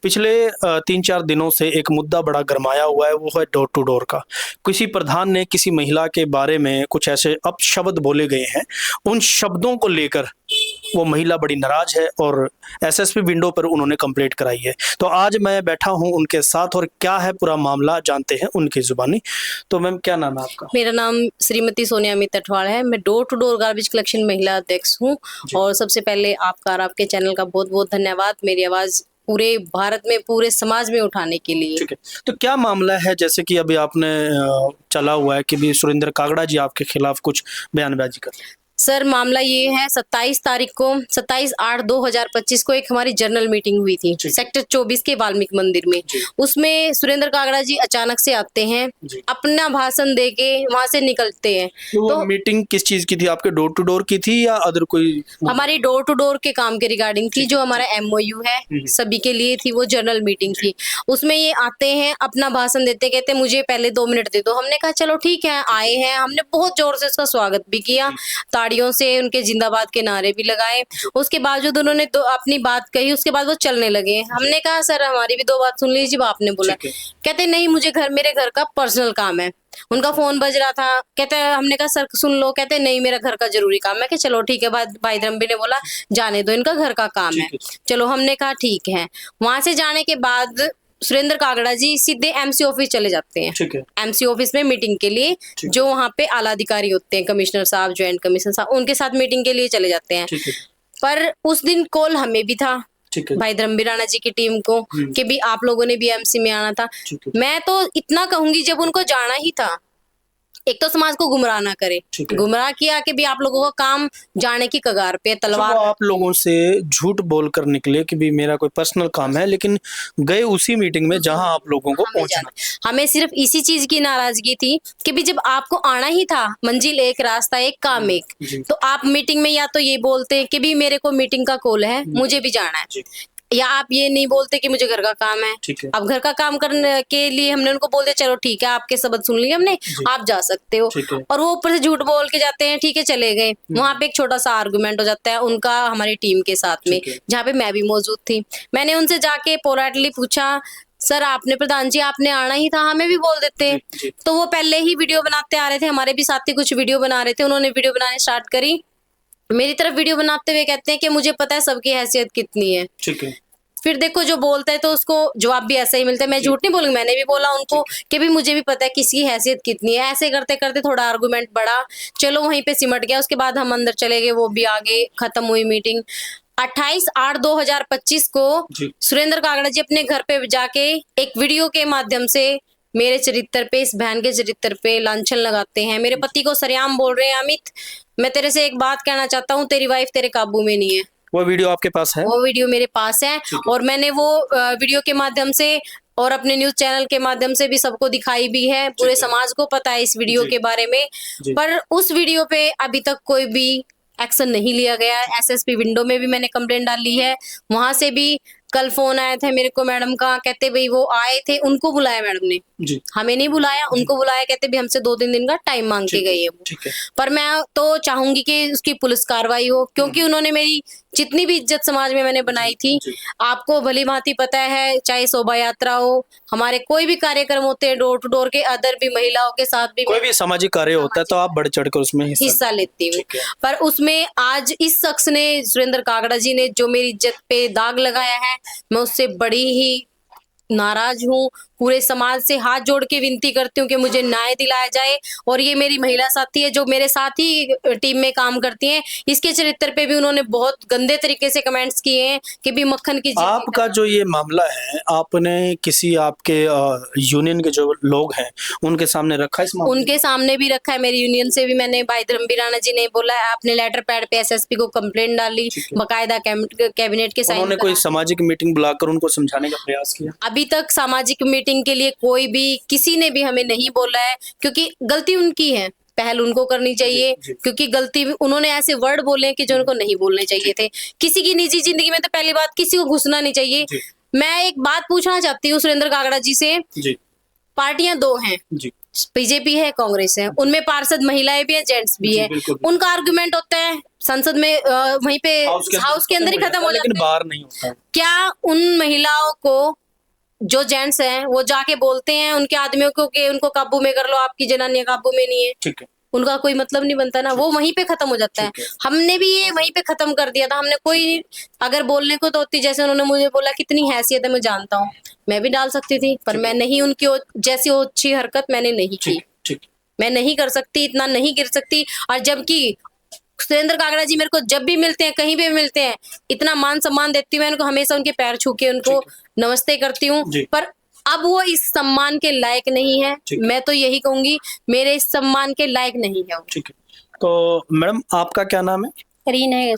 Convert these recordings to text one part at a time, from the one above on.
पिछले 3-4 दिनों से एक मुद्दा बड़ा गरमाया हुआ है, वो है डोर टू डोर का। किसी प्रधान ने किसी महिला के बारे में कुछ ऐसे अपशब्द बोले गए हैं, उन शब्दों को लेकर वो महिला बड़ी नाराज है और एसएसपी विंडो पर उन्होंने कंप्लेंट कराई है। तो आज मैं बैठा हूं उनके साथ और क्या है पूरा मामला जानते हैं उनकी जुबानी। तो मैम, क्या नाम है आपका? मेरा नाम श्रीमती सोनिया अमित अठवाल है। मैं door to door garbage collection महिला अध्यक्ष हूँ। और सबसे पहले आपका और आपके चैनल का बहुत बहुत धन्यवाद, मेरी आवाज पूरे भारत में, पूरे समाज में उठाने के लिए। ठीक है, तो क्या मामला है? जैसे कि अभी आपने चला हुआ है कि भी सुरेंद्र कागड़ा जी आपके खिलाफ कुछ बयानबाजी कर। सर, मामला ये है 27 तारीख को 27/8/2025 को एक हमारी जर्नल मीटिंग हुई थी सेक्टर 24 के वाल्मीकि मंदिर में। उसमें सुरेंद्र कागड़ा जी अचानक से आते हैं, अपना भाषण देके वहां से निकलते हैं। तो मीटिंग किस चीज की थी? आपके डोर टू डोर की थी या अदर कोई? हमारी डोर टू डोर के काम के रिगार्डिंग थी, जो हमारा MOU है सभी के लिए थी, वो जर्नल मीटिंग थी। उसमें ये आते हैं, अपना भाषण देते, कहते मुझे पहले 2 मिनट दे दो। हमने कहा चलो ठीक है, आए हैं। हमने बहुत जोर से उसका स्वागत भी किया, ताड़ियों से उनके जिंदाबाद के नारे भी लगाए। उसके बावजूद उन्होंने अपनी बात कही, उसके बाद वो चलने लगे। हमने कहा सर, हमारी भी 2 बात सुन लीजिए, आपने बोला। कहते नहीं, मुझे मेरे घर का पर्सनल काम है। उनका फोन बज रहा था, कहते हमने कहा सर सुन लो। कहते नहीं, मेरा घर का जरूरी काम है। कि चलो ठीक है, भाई धर्मबीर ने बोला जाने दो, इनका घर का काम है। चलो, हमने कहा ठीक है। वहां से जाने के बाद सुरेंद्र कागड़ा जी सीधे MC ऑफिस चले जाते हैं। MC ऑफिस में मीटिंग के लिए, जो वहाँ पे आला अधिकारी होते हैं, कमिश्नर साहब, ज्वाइंट कमिश्नर साहब, उनके साथ मीटिंग के लिए चले जाते हैं। पर उस दिन कॉल हमें भी था, भाई धर्मबीर राणा जी की टीम को, कि भी आप लोगों ने भी MC में आना था। मैं तो इतना कहूंगी, जब उनको जाना ही था, एक तो समाज को गुमराह ना करे, गुमराह किया कि भी आप लोगों का काम जाने की कगार पे, तलवार। आप लोगों से झूठ बोलकर निकले कि भी मेरा कोई पर्सनल काम है, लेकिन गए उसी मीटिंग में जहां आप लोगों को पहुंचना। हमें सिर्फ इसी चीज की नाराजगी थी कि भी जब आपको आना ही था, मंजिल एक, रास्ता एक, काम एक, तो आप मीटिंग में या तो ये बोलते कि भी मेरे को मीटिंग का कॉल है, मुझे भी जाना है, या आप ये नहीं बोलते कि मुझे घर का काम है। अब घर का काम करने के लिए हमने उनको बोल दिया चलो ठीक है, आपके शब्द सुन लिए हमने, आप जा सकते हो। और वो ऊपर से झूठ बोल के जाते हैं, ठीक है चले गए। वहां पे एक छोटा सा आर्गुमेंट हो जाता है उनका हमारी टीम के साथ में, जहाँ पे मैं भी मौजूद थी। मैंने उनसे जाके पोलाइटली पूछा, सर आपने, प्रधान जी आपने आना ही था, हमें भी बोल देते। तो वो पहले ही वीडियो बनाते आ रहे थे, हमारे भी साथी कुछ वीडियो बना रहे थे। उन्होंने वीडियो बनाने स्टार्ट करी, मेरी तरफ वीडियो बनाते हुए कहते हैं कि मुझे पता है सबकी हैसियत कितनी है। फिर देखो, जो बोलता है तो उसको जवाब भी ऐसा ही मिलता है। मैं झूठ नहीं बोलूंगी, मैंने भी बोला उनको कि भी मुझे भी पता है किसकी हैसियत कितनी है। ऐसे करते करते थोड़ा आर्गुमेंट बढ़ा, चलो वहीं पे सिमट गया। उसके बाद हम अंदर चले गए, वो भी आगे, खत्म हुई मीटिंग। 28/8/2025 को सुरेंद्र कागड़ा जी अपने घर पे जाके एक वीडियो के माध्यम से मेरे चरित्र पे, इस बहन के चरित्र पे लांछन लगाते हैं। मेरे पति को सरेआम बोल रहे हैं, अमित मैं तेरे से एक बात कहना चाहता हूँ, तेरी वाइफ तेरे काबू में नहीं है। वो वीडियो आपके पास है? वो वीडियो मेरे पास है, और मैंने वो वीडियो के माध्यम से और अपने न्यूज चैनल के माध्यम से भी सबको दिखाई भी है। पूरे समाज को पता है इस वीडियो के बारे में। पर उस वीडियो पे अभी तक कोई भी एक्शन नहीं लिया गया। SSP विंडो में भी मैंने कंप्लेंट डाली है, वहां से भी कल फोन आया था मेरे को मैडम का, कहते भाई वो आए थे, उनको बुलाया मैडम ने, हमें नहीं बुलाया, उनको बुलाया। कहते भी हमसे 2-3 दिन का टाइम मांग के गई है वो। पर मैं तो चाहूंगी कि उसकी पुलिस कार्रवाई हो, क्योंकि उन्होंने मेरी जितनी भी इज्जत समाज में मैंने बनाई थी, आपको भली भांति पता है, चाहे शोभा यात्रा हो, हमारे कोई भी कार्यक्रम होते हैं डोर टू डोर के, अदर भी महिलाओं के साथ भी कोई भी सामाजिक कार्य होता है तो आप बढ़ चढ़ कर उसमें हिस्सा लेती हूँ। पर उसमें आज इस शख्स ने, सुरेंद्र कागड़ा जी ने, जो मेरी इज्जत पे दाग लगाया है, मैं उससे बड़ी ही नाराज हूँ। पूरे समाज से हाथ जोड़ के विनती करती हूँ कि मुझे न्याय दिलाया जाए। और ये मेरी महिला साथी है, जो मेरे साथ ही टीम में काम करती हैं, इसके चरित्र पे भी उन्होंने बहुत गंदे तरीके से कमेंट्स किए हैं कि भी मक्खन की। आपका जो ये मामला है, आपने किसी आपके यूनियन के जो लोग हैं उनके सामने रखा इस मामले? उनके सामने भी रखा है, मेरी यूनियन से भी मैंने, भाई धर्मबीर राणा जी ने बोला है, आपने लेटर पैड पे SSP को कंप्लेंट डाली, बाकायदा कैबिनेट के साइन। उन्होंने कोई सामाजिक मीटिंग बुलाकर उनको समझाने का प्रयास किया? अभी तक सामाजिक मीटिंग के लिए कोई भी, किसी ने भी हमें नहीं बोला है, क्योंकि गलती उनकी है, पहल उनको करनी चाहिए। क्योंकि गलती, उन्होंने ऐसे वर्ड बोले कि जो उनको नहीं बोलने चाहिए थे। किसी की निजी जिंदगी में तो पहली बात किसी को घुसना नहीं चाहिए। मैं एक बात पूछना चाहती हूँ सुरेंद्र कागड़ा जी से, पार्टियां 2 हैं, बीजेपी है, कांग्रेस है, उनमें पार्षद महिलाएं भी है, जेंट्स भी जी, है। बिल्कुल, बिल्कुल। उनका आर्गुमेंट होता है संसद में, वहीं पे हाउस के अंदर ही खत्म हो लेकिन जाता है। बाहर नहीं होता है। क्या उन महिलाओं को, जो जेंट्स हैं, वो जाके बोलते हैं उनके आदमियों को कि उनको काबू में कर लो, आपकी जनानियां काबू में नहीं है? ठीक है, उनका कोई मतलब नहीं बनता ना, वो वहीं पे खत्म हो जाता है। ठीक है। हमने भी ये वहीं पे खत्म कर दिया था। हमने कोई अगर बोलने को तो होती, जैसे उन्होंने मुझे बोला कितनी हैसियत है, मैं जानता हूँ, मैं भी डाल सकती थी, पर मैं नहीं, उनकी जैसी ओछी हरकत मैंने नहीं की। ठीक, ठीक। मैं नहीं कर सकती, इतना नहीं गिर सकती। और जबकि सुरेंद्र कागड़ा जी मेरे को जब भी मिलते हैं, कहीं भी मिलते हैं, इतना मान सम्मान देती हूँ मैं उनको, हमेशा उनके पैर छू के उनको नमस्ते करती हूँ। जी। पर अब वो इस सम्मान के लायक नहीं है। ठीक। मैं तो यही कहूंगी, मेरे इस सम्मान के लायक नहीं है वो। ठीक है। तो मैडम आपका क्या नाम है? रीना है।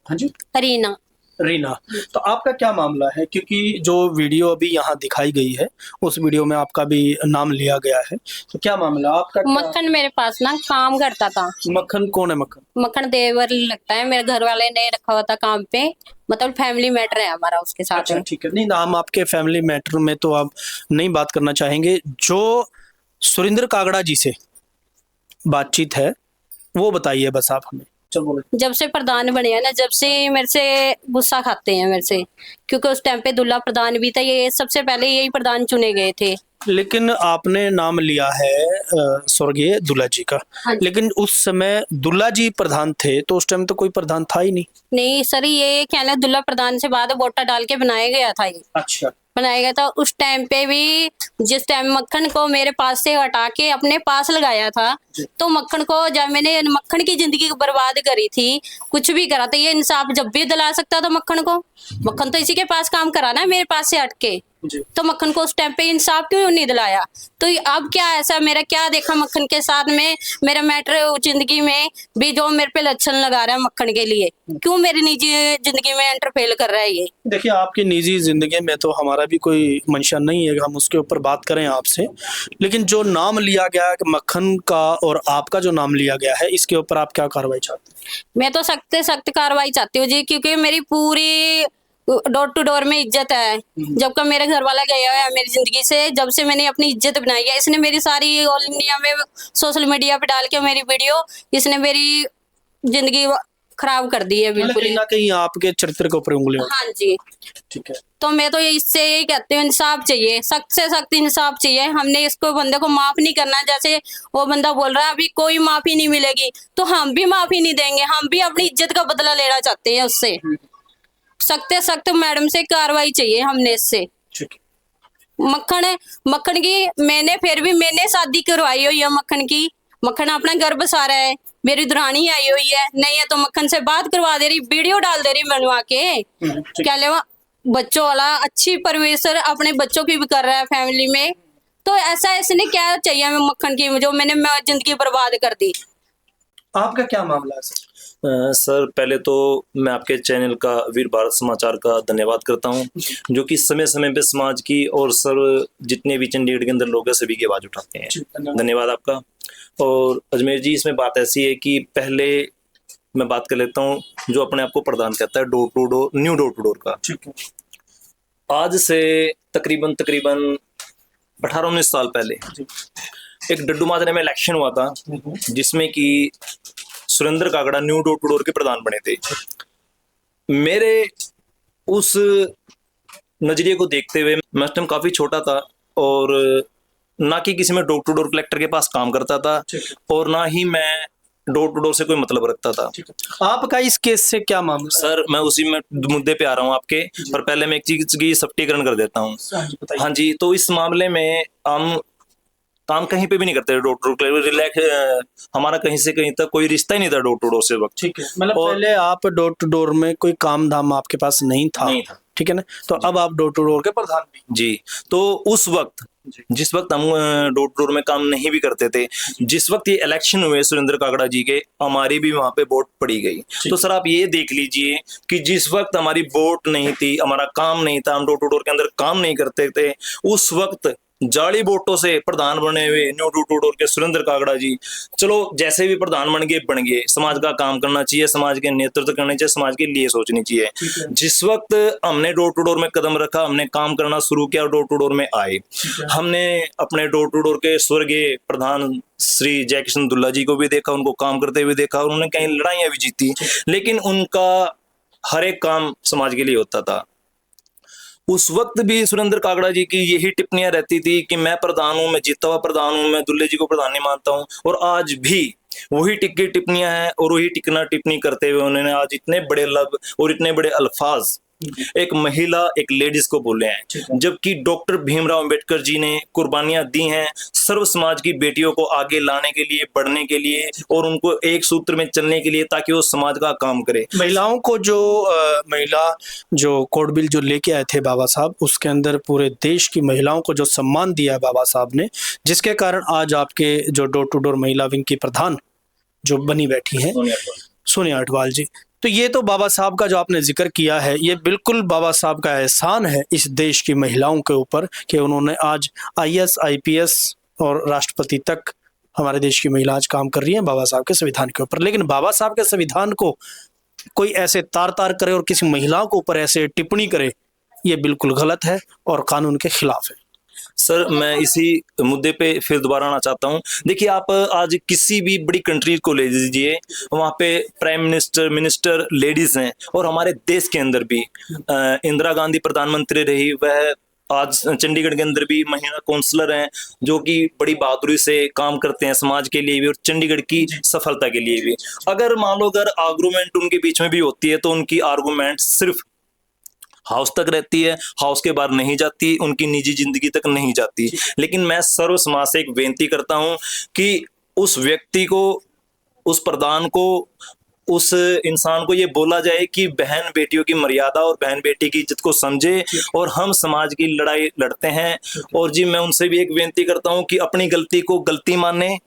हाँ जी, रीना। रीना। तो आपका क्या मामला है? क्योंकि जो वीडियो अभी यहाँ दिखाई गई है, उस वीडियो में आपका भी नाम लिया गया है, तो क्या मामला आपका? मक्खन मेरे पास ना काम करता था। मक्खन कौन है? मक्खन मक्खन देवर लगता है, मेरे घर वाले ने रखा हुआ था काम पे, मतलब फैमिली मैटर है हमारा उसके साथ। अच्छा, ठीक है। नहीं ना, हम आपके फैमिली मैटर में तो आप नहीं बात करना चाहेंगे। जो सुरेंद्र कागड़ा जी से बातचीत है वो बताइए बस आप हमें। चल बोले। जब से प्रधान बने हैं ना, जब से मेरे से गुस्सा खाते हैं मेरे से, क्योंकि उस टाइम पे दुल्ला प्रधान भी था, ये सबसे पहले यही प्रधान चुने गए थे। लेकिन आपने नाम लिया है स्वर्गीय दुल्ला जी का, हाँ जी। लेकिन उस समय दुल्ला जी प्रधान थे, तो उस टाइम तो कोई प्रधान था ही नहीं। नहीं सर, ये कहना दुल्ला प्रधान से बाद वोटा डाल के बनाया गया था, ये अच्छा, बनाया गया था। उस टाइम पे भी जिस टाइम मक्खन को मेरे पास से हटा के अपने पास लगाया था, तो मक्खन को जब मैंने मक्खन की जिंदगी बर्बाद करी थी, कुछ भी करा था, ये इंसाफ जब भी दिला सकता था मक्खन को। मक्खन तो इसी के पास काम करा ना, मेरे पास से हटके, तो मक्खन को उस टाइम पे इंसाफ क्यों नहीं दिलाया? तो अब क्या ऐसा मेरा क्या देखा मक्खन के साथ में, मेरा मैटर जिंदगी में भी जो मेरे पे लक्षण लगा रहा है मक्खन के लिए, क्यों मेरी निजी जिंदगी में इंटरफेयर कर रहा है ये? देखिए आपकी निजी जिंदगी में तो हमारा भी कोई मंशा नहीं है कि हम उसके ऊपर बात करें आपसे, लेकिन जो नाम लिया गया है मक्खन का और आपका जो नाम लिया गया है, इसके ऊपर आप क्या कार्रवाई चाहते हैं? मैं तो सख्त से सख्त कार्रवाई चाहती हूँ जी, क्योंकि मेरी पूरी डोर टू डोर में इज्जत है। जब का मेरा घर वाला गया है मेरी जिंदगी से, जब से मैंने अपनी इज्जत बनाई है, इसने मेरी सारी ऑल इंडिया में सोशल मीडिया पे डाल के मेरी वीडियो, इसने मेरी जिंदगी खराब कर दी है बिल्कुल। कहीं ना कहीं आपके चरित्र के ऊपर उंगली उठी। हाँ जी। ठीक है। तो मैं तो इससे यही कहती हूँ, इंसाफ चाहिए, सख्त से सख्त इंसाफ चाहिए। हमने इसको बंदे को माफ नहीं करना। जैसे वो बंदा बोल रहा है अभी कोई माफी नहीं मिलेगी, तो हम भी माफी नहीं देंगे। हम भी अपनी इज्जत का बदला लेना चाहते हैं उससे। सख्त से सख्त मैडम से कार्रवाई चाहिए हमने इससे। मक्खन की मैंने शादी करवाई हुई है मक्खन की। मक्खन अपना घर बसा रहा है, मेरी दुरानी आई हुई है, नहीं है तो मक्खन से बात करवा दे रही, वीडियो डाल दे रही बनवा के। क्या लेवा बच्चों वाला, अच्छी परवरिश अपने बच्चों की भी कर रहा है फैमिली में। तो ऐसा इसने क्या चाहिए हमें मक्खन की, जो मैंने जिंदगी बर्बाद कर दी। आपका क्या मामला है सर? सर पहले तो मैं आपके चैनल का वीर भारत समाचार का धन्यवाद करता हूं, जो कि समय समय पे समाज की और सर जितने भी चंडीगढ़ के अंदर लोग हैं सभी की आवाज उठाते हैं। धन्यवाद आपका। और अजमेर जी, इसमें बात ऐसी है कि पहले मैं बात कर लेता हूं, जो अपने आप को प्रधान कहता है door to door, new door to door का, आज से तकरीबन 18-19 साल पहले एक डड्डू माजरे में इलेक्शन हुआ था, जिसमें कि Surendra Kagda new door to door के प्रधान बने थे। मेरे उस नजरिए को देखते हुए, मैं उस टाइम काफी छोटा था और ना कि किसी में डोर टू डोर कलेक्टर के पास काम करता था और ना ही मैं डोर टू डोर से कोई मतलब रखता था। आपका इस केस से क्या मामला? सर मैं उसी में मुद्दे पे आ रहा हूँ आपके, पर पहले मैं एक चीज की स्पष्टीकरण कर देता हूँ। हाँ जी, तो इस मामले में हम काम कहीं पे भी नहीं करते डोर टू डोर, रिलैक्स हमारा कहीं से कहीं तक कोई रिश्ता ही नहीं था डोर टू डोर से वक्त। ठीक है, मतलब पहले आप डोर टू डोर में कोई काम धाम आपके पास नहीं था। ठीक है ना, तो अब आप डोर टू डोर के प्रधान भी जी। तो उस वक्त जिस वक्त हम डोर टू डोर में काम नहीं भी करते थे, जिस वक्त ये इलेक्शन हुए सुरेंद्र कागड़ा जी के, हमारी भी वहां पे वोट पड़ी गई। तो सर आप ये देख लीजिए कि जिस वक्त हमारी वोट नहीं थी, हमारा काम नहीं था, हम डोर टू डोर के अंदर काम नहीं करते थे, उस वक्त जाली वोटों से प्रधान बने हुए न्यू डोर टू डोर के सुरेंद्र कागड़ा जी, चलो जैसे भी प्रधान बन गए, समाज का काम करना चाहिए, समाज के नेतृत्व करना चाहिए, समाज के लिए सोचनी चाहिए। जिस वक्त हमने डोर टू डोर में कदम रखा, हमने काम करना शुरू किया, डोर टू डोर में आए, हमने अपने डोर टू डोर के स्वर्गीय प्रधान श्री जयकिशन दुल्ला जी को भी देखा, उनको काम करते हुए देखा, और उन्होंने कई लड़ाइयां भी जीती, लेकिन उनका हर एक काम समाज के लिए होता था। उस वक्त भी सुरेंद्र कागड़ा जी की यही टिप्पणियां रहती थी कि मैं प्रधान हूं, मैं जीता हुआ प्रधान हूं, मैं दुल्ले जी को प्रधान नहीं मानता हूं। और आज भी वही टिप्पणियां हैं, और वही टिप्पणी करते हुए उन्होंने आज इतने बड़े लफ्ज और इतने बड़े अल्फाज एक महिला, एक लेडीज को बोले हैं, जबकि डॉक्टर भीमराव अंबेडकर जी ने कुर्बानियां दी हैं सर्व समाज की बेटियों को आगे लाने के लिए, बढ़ने के लिए, और उनको एक सूत्र में चलने के लिए, ताकि वो समाज का काम करे। महिलाओं को महिला जो कोड बिल जो लेके आए थे बाबा साहब, उसके अंदर पूरे देश की महिलाओं को जो सम्मान दिया है बाबा साहब ने, जिसके कारण आज आपके जो डोर टू डोर महिला विंग की प्रधान जो बनी बैठी हैं सोनिया अटवाल जी, तो ये तो बाबा साहब का जो आपने जिक्र किया है, ये बिल्कुल बाबा साहब का एहसान है इस देश की महिलाओं के ऊपर कि उन्होंने आज IAS IPS और राष्ट्रपति तक हमारे देश की महिला आज काम कर रही हैं बाबा साहब के संविधान के ऊपर। लेकिन बाबा साहब के संविधान को कोई ऐसे तार करे और किसी महिला के ऊपर ऐसे टिप्पणी करे, ये बिल्कुल गलत है और कानून के खिलाफ है। सर, मैं इसी मुद्दे पे फिर दोबारा आना चाहता हूँ। देखिए, आप आज किसी भी बड़ी कंट्री को ले लीजिए, वहाँ पे प्राइम मिनिस्टर लेडीज हैं, और हमारे देश के अंदर भी इंदिरा गांधी प्रधानमंत्री रही, वह आज चंडीगढ़ के अंदर भी महिला काउंसलर हैं जो कि बड़ी बहादुरी से काम करते हैं समाज के लिए भी और चंडीगढ़ की सफलता के लिए भी। अगर मान लो अगर आर्गुमेंट उनके बीच में भी होती है, तो उनकी आर्गुमेंट सिर्फ हाउस तक रहती है, हाउस के बाहर नहीं जाती, उनकी निजी जिंदगी तक नहीं जाती। लेकिन मैं सर्व समाज से एक बेनती करता हूं कि उस व्यक्ति को, उस प्रधान को, उस इंसान को ये बोला जाए कि बहन बेटियों की मर्यादा और बहन बेटी की इज्जत को समझे, और हम समाज की लड़ाई लड़ते हैं। और जी, मैं उनसे भी एक बेनती करता हूं कि अपनी गलती को गलती माने,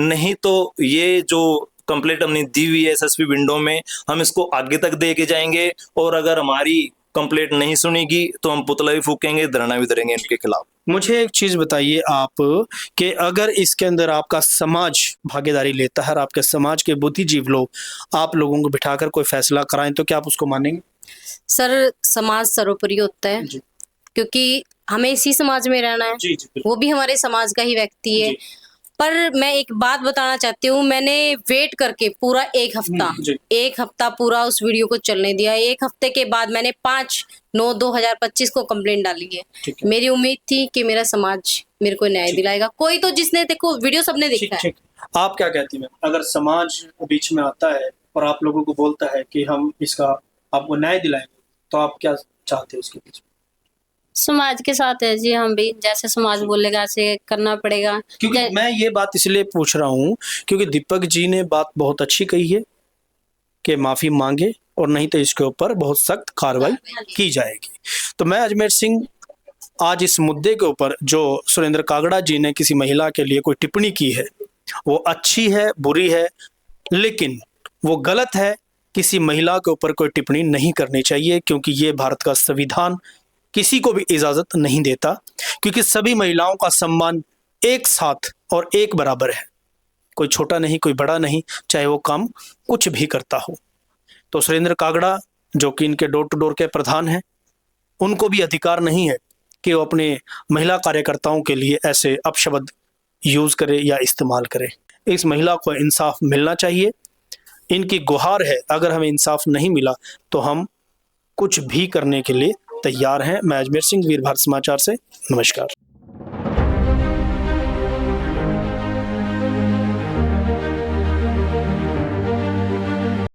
नहीं तो ये जो कंप्लेंट हमने दी हुई है SSP विंडो में, हम इसको आगे तक दे के जाएंगे, और अगर हमारी कंप्लेंट नहीं सुनेगी तो हम पुतला भी फूकेंगे, धरना भी धरेंगे इनके खिलाफ। मुझे एक चीज बताइए आप कि अगर इसके अंदर आपका समाज भागीदारी लेता है और आपके समाज के बुद्धिजीवी लोग आप लोगों को बिठाकर कोई फैसला कराएं, तो क्या आप उसको मानेंगे? सर, समाज सर्वोपरि होता है, क्योंकि हमें इसी समाज में रहना है। वो भी हमारे समाज का ही व्यक्ति है। पर मैं एक बात बताना चाहती हूँ, मैंने वेट करके पूरा एक हफ्ता पूरा उस वीडियो को चलने दिया। एक हफ्ते के बाद मैंने 5/9/2025 को कंप्लेंट डाली है। मेरी उम्मीद थी कि मेरा समाज मेरे को न्याय दिलाएगा। कोई तो जिसने देखो वीडियो सबने देखा है। आप क्या कहती हैं? अगर समाज बीच में आता है और आप लोगों को बोलता है कि हम इसका आपको न्याय दिलाएंगे, तो आप क्या चाहते हैं उसके बीच? समाज के साथ है जी, हम भी जैसे समाज बोलेगा ऐसे करना पड़ेगा। क्योंकि मैं ये बात इसलिए पूछ रहा हूँ क्योंकि दीपक जी ने बात बहुत अच्छी कही है कि माफी मांगे और नहीं तो इसके ऊपर बहुत सख्त कार्रवाई की जाएगी। तो मैं अजमेर सिंह आज इस मुद्दे के ऊपर जो सुरेंद्र कागड़ा जी ने किसी महिला के लिए कोई टिप्पणी की है, वो अच्छी है, बुरी है, लेकिन वो गलत है। किसी महिला के ऊपर कोई टिप्पणी नहीं करनी चाहिए, क्योंकि ये भारत का संविधान किसी को भी इजाजत नहीं देता, क्योंकि सभी महिलाओं का सम्मान एक साथ और एक बराबर है। कोई छोटा नहीं, कोई बड़ा नहीं, चाहे वो काम कुछ भी करता हो। तो सुरेंद्र कागड़ा जो कि इनके डोर टू डोर के प्रधान हैं, उनको भी अधिकार नहीं है कि वो अपने महिला कार्यकर्ताओं के लिए ऐसे अपशब्द यूज करे या इस्तेमाल करे। इस महिला को इंसाफ मिलना चाहिए। इनकी गुहार है, अगर हमें इंसाफ नहीं मिला तो हम कुछ भी करने के लिए तैयार हैं। मैं अजमेर सिंह, वीर भारत समाचार से नमस्कार।